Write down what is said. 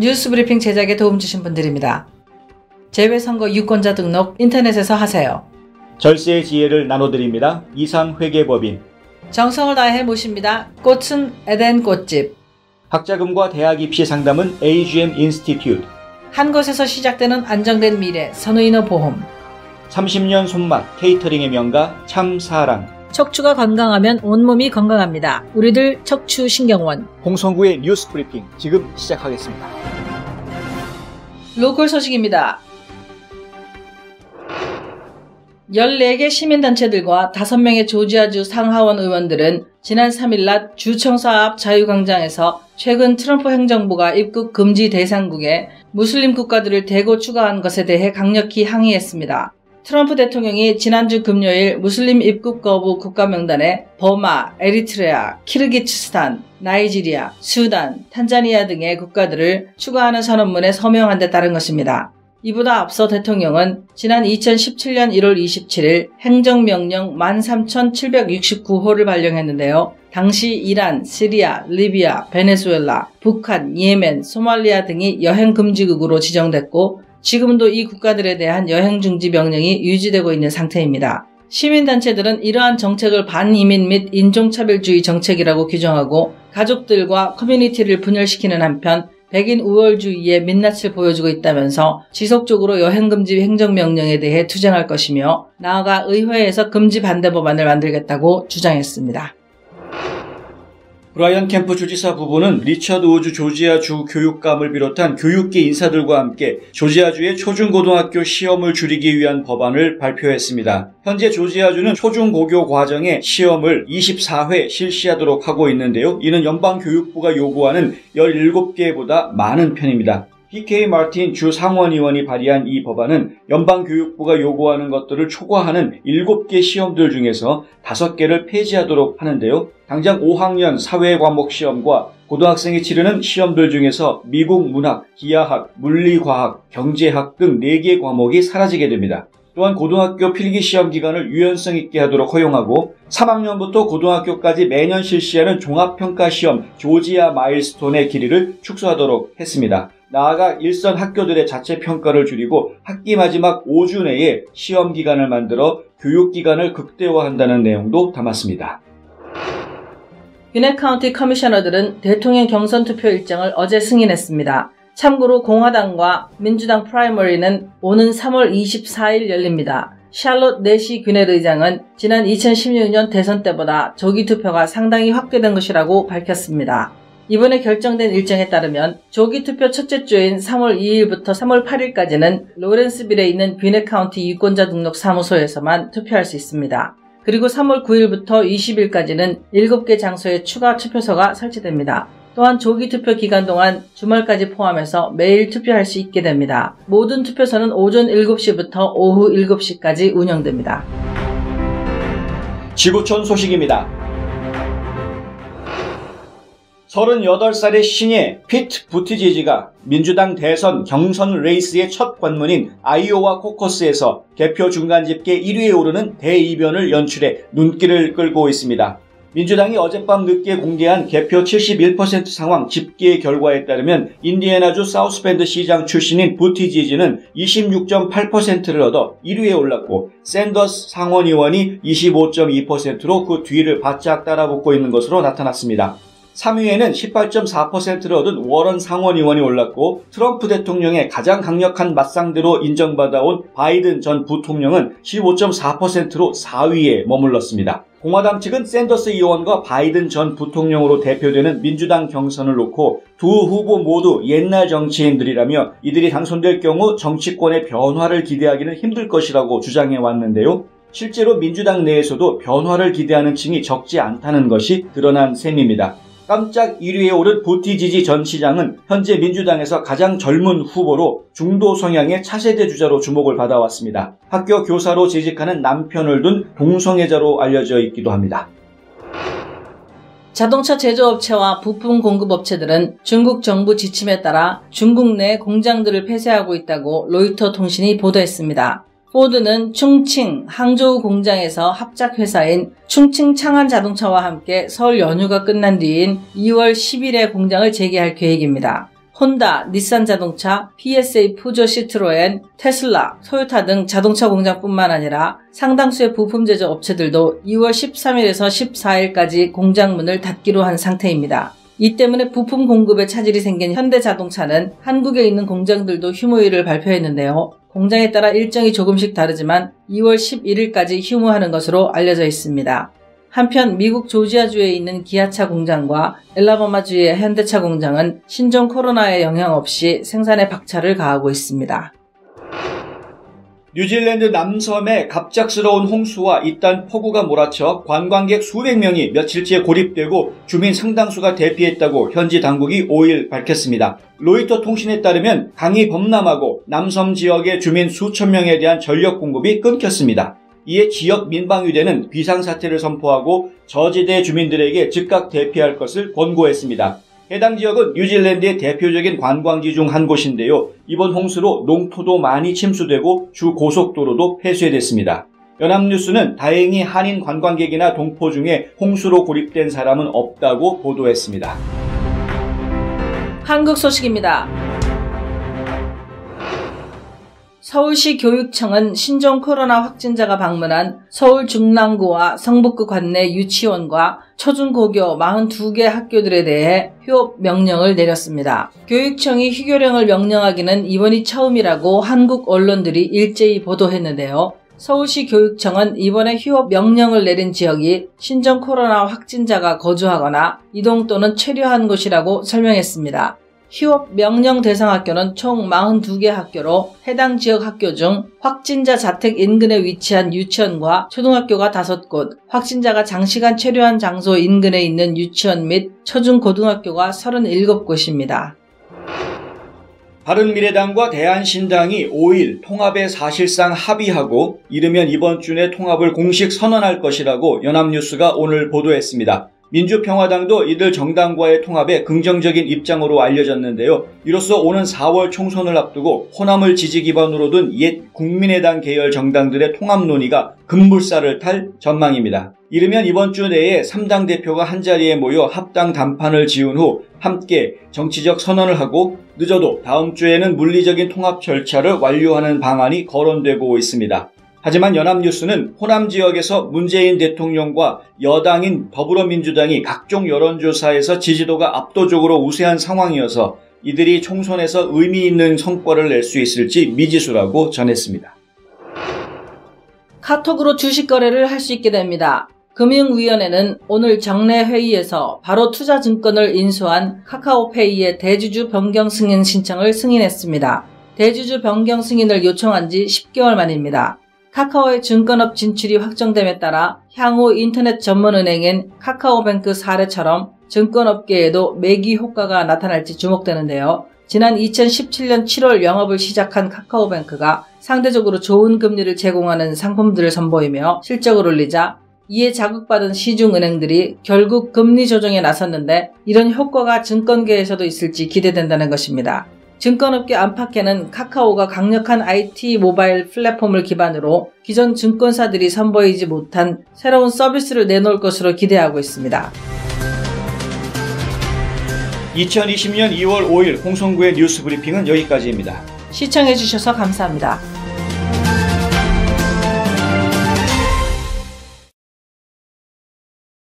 뉴스브리핑 제작에 도움 주신 분들입니다. 재외선거 유권자 등록 인터넷에서 하세요. 절세의 지혜를 나눠드립니다. 이상회계법인. 정성을 다해 모십니다. 꽃은 에덴 꽃집. 학자금과 대학 입시 상담은 AGM 인스티튜트. 한 곳에서 시작되는 안정된 미래 선우인어 보험. 30년 손맛 케이터링의 명가 참사랑. 척추가 건강하면 온몸이 건강합니다. 우리들 척추신경원. 홍성구의 뉴스브리핑 지금 시작하겠습니다. 로컬 소식입니다. 14개 시민단체들과 5명의 조지아주 상하원 의원들은 지난 3일 낮 주청사 앞 자유광장에서 최근 트럼프 행정부가 입국 금지 대상국에 무슬림 국가들을 대거 추가한 것에 대해 강력히 항의했습니다. 트럼프 대통령이 지난주 금요일 무슬림 입국 거부 국가 명단에 버마, 에리트레아, 키르기스탄, 나이지리아, 수단, 탄자니아 등의 국가들을 추가하는 선언문에 서명한 데 따른 것입니다. 이보다 앞서 대통령은 지난 2017년 1월 27일 행정명령 13,769호를 발령했는데요. 당시 이란, 시리아, 리비아, 베네수엘라, 북한, 예멘, 소말리아 등이 여행금지국으로 지정됐고 지금도 이 국가들에 대한 여행중지 명령이 유지되고 있는 상태입니다. 시민단체들은 이러한 정책을 반이민 및 인종차별주의 정책이라고 규정하고 가족들과 커뮤니티를 분열시키는 한편 백인 우월주의의 민낯을 보여주고 있다면서 지속적으로 여행금지 행정명령에 대해 투쟁할 것이며 나아가 의회에서 금지 반대 법안을 만들겠다고 주장했습니다. 브라이언 캠프 주지사 부부는 리처드 우즈 조지아주 교육감을 비롯한 교육계 인사들과 함께 조지아주의 초중고등학교 시험을 줄이기 위한 법안을 발표했습니다. 현재 조지아주는 초중고교 과정의 시험을 24회 실시하도록 하고 있는데요. 이는 연방교육부가 요구하는 17개보다 많은 편입니다. PK 마틴 주 상원의원이 발의한 이 법안은 연방교육부가 요구하는 것들을 초과하는 7개 시험들 중에서 5개를 폐지하도록 하는데요. 당장 5학년 사회과목 시험과 고등학생이 치르는 시험들 중에서 미국 문학, 기하학, 물리과학, 경제학 등 4개 과목이 사라지게 됩니다. 또한 고등학교 필기시험 기간을 유연성 있게 하도록 허용하고 3학년부터 고등학교까지 매년 실시하는 종합평가시험 조지아 마일스톤의 길이를 축소하도록 했습니다. 나아가 일선 학교들의 자체 평가를 줄이고 학기 마지막 5주 내에 시험 기간을 만들어 교육 기간을 극대화한다는 내용도 담았습니다. 귀넷 카운티 커미셔너들은 대통령 경선 투표 일정을 어제 승인했습니다. 참고로 공화당과 민주당 프라이머리는 오는 3월 24일 열립니다. 샬롯 내시 귀넷 의장은 지난 2016년 대선 때보다 조기 투표가 상당히 확대된 것이라고 밝혔습니다. 이번에 결정된 일정에 따르면 조기 투표 첫째 주인 3월 2일부터 3월 8일까지는 로렌스빌에 있는 귀넷 카운티 유권자 등록 사무소에서만 투표할 수 있습니다. 그리고 3월 9일부터 20일까지는 7개 장소에 추가 투표소가 설치됩니다. 또한 조기 투표 기간 동안 주말까지 포함해서 매일 투표할 수 있게 됩니다. 모든 투표소는 오전 7시부터 오후 7시까지 운영됩니다. 지구촌 소식입니다. 38살의 신예 피트 부티지지가 민주당 대선 경선 레이스의 첫 관문인 아이오와 코커스에서 개표 중간집계 1위에 오르는 대이변을 연출해 눈길을 끌고 있습니다. 민주당이 어젯밤 늦게 공개한 개표 71% 상황 집계 결과에 따르면 인디애나주 사우스밴드 시장 출신인 부티지지는 26.8%를 얻어 1위에 올랐고 샌더스 상원의원이 25.2%로 그 뒤를 바짝 따라붙고 있는 것으로 나타났습니다. 3위에는 18.4%를 얻은 워런 상원의원이 올랐고 트럼프 대통령의 가장 강력한 맞상대로 인정받아온 바이든 전 부통령은 15.4%로 4위에 머물렀습니다. 공화당 측은 샌더스 의원과 바이든 전 부통령으로 대표되는 민주당 경선을 놓고 두 후보 모두 옛날 정치인들이라며 이들이 당선될 경우 정치권의 변화를 기대하기는 힘들 것이라고 주장해 왔는데요. 실제로 민주당 내에서도 변화를 기대하는 층이 적지 않다는 것이 드러난 셈입니다. 깜짝 1위에 오른 부티지지 전 시장은 현재 민주당에서 가장 젊은 후보로 중도 성향의 차세대 주자로 주목을 받아왔습니다. 학교 교사로 재직하는 남편을 둔 동성애자로 알려져 있기도 합니다. 자동차 제조업체와 부품 공급업체들은 중국 정부 지침에 따라 중국 내 공장들을 폐쇄하고 있다고 로이터 통신이 보도했습니다. 포드는 충칭, 항저우 공장에서 합작회사인 충칭 창안자동차와 함께 설 연휴가 끝난 뒤인 2월 10일에 공장을 재개할 계획입니다. 혼다, 닛산 자동차, PSA 푸조 시트로엔, 테슬라, 토요타 등 자동차 공장뿐만 아니라 상당수의 부품 제조 업체들도 2월 13일에서 14일까지 공장문을 닫기로 한 상태입니다. 이 때문에 부품 공급에 차질이 생긴 현대자동차는 한국에 있는 공장들도 휴무일을 발표했는데요. 공장에 따라 일정이 조금씩 다르지만 2월 11일까지 휴무하는 것으로 알려져 있습니다. 한편 미국 조지아주에 있는 기아차 공장과 엘라바마주의 현대차 공장은 신종 코로나의 영향 없이 생산에 박차를 가하고 있습니다. 뉴질랜드 남섬에 갑작스러운 홍수와 이딴 폭우가 몰아쳐 관광객 수백 명이 며칠째 고립되고 주민 상당수가 대피했다고 현지 당국이 5일 밝혔습니다. 로이터 통신에 따르면 강이 범람하고 남섬 지역의 주민 수천 명에 대한 전력 공급이 끊겼습니다. 이에 지역 민방위대는 비상사태를 선포하고 저지대 주민들에게 즉각 대피할 것을 권고했습니다. 해당 지역은 뉴질랜드의 대표적인 관광지 중 한 곳인데요. 이번 홍수로 농토도 많이 침수되고 주 고속도로도 폐쇄됐습니다. 연합뉴스는 다행히 한인 관광객이나 동포 중에 홍수로 고립된 사람은 없다고 보도했습니다. 한국 소식입니다. 서울시 교육청은 신종 코로나 확진자가 방문한 서울 중랑구와 성북구 관내 유치원과 초중고교 42개 학교들에 대해 휴업 명령을 내렸습니다. 교육청이 휴교령을 명령하기는 이번이 처음이라고 한국 언론들이 일제히 보도했는데요. 서울시 교육청은 이번에 휴업 명령을 내린 지역이 신종 코로나 확진자가 거주하거나 이동 또는 체류한 곳이라고 설명했습니다. 휴업 명령 대상 학교는 총 42개 학교로 해당 지역 학교 중 확진자 자택 인근에 위치한 유치원과 초등학교가 5곳, 확진자가 장시간 체류한 장소 인근에 있는 유치원 및 초중고등학교가 37곳입니다. 바른미래당과 대한신당이 5일 통합에 사실상 합의하고 이르면 이번 주 내 통합을 공식 선언할 것이라고 연합뉴스가 오늘 보도했습니다. 민주평화당도 이들 정당과의 통합에 긍정적인 입장으로 알려졌는데요. 이로써 오는 4월 총선을 앞두고 호남을 지지 기반으로 둔 옛 국민의당 계열 정당들의 통합 논의가 급물살을 탈 전망입니다. 이르면 이번 주 내에 3당 대표가 한자리에 모여 합당 단판을 지은 후 함께 정치적 선언을 하고 늦어도 다음 주에는 물리적인 통합 절차를 완료하는 방안이 거론되고 있습니다. 하지만 연합뉴스는 호남 지역에서 문재인 대통령과 여당인 더불어민주당이 각종 여론조사에서 지지도가 압도적으로 우세한 상황이어서 이들이 총선에서 의미 있는 성과를 낼 수 있을지 미지수라고 전했습니다. 카톡으로 주식 거래를 할 수 있게 됩니다. 금융위원회는 오늘 정례 회의에서 바로 투자증권을 인수한 카카오페이의 대주주 변경 승인 신청을 승인했습니다. 대주주 변경 승인을 요청한 지 10개월 만입니다. 카카오의 증권업 진출이 확정됨에 따라 향후 인터넷 전문은행인 카카오뱅크 사례처럼 증권업계에도 매기 효과가 나타날지 주목되는데요. 지난 2017년 7월 영업을 시작한 카카오뱅크가 상대적으로 좋은 금리를 제공하는 상품들을 선보이며 실적을 올리자 이에 자극받은 시중은행들이 결국 금리 조정에 나섰는데 이런 효과가 증권계에서도 있을지 기대된다는 것입니다. 증권업계 안팎에는 카카오가 강력한 IT 모바일 플랫폼을 기반으로 기존 증권사들이 선보이지 못한 새로운 서비스를 내놓을 것으로 기대하고 있습니다. 2020년 2월 5일 홍성구의 뉴스 브리핑은 여기까지입니다. 시청해주셔서 감사합니다.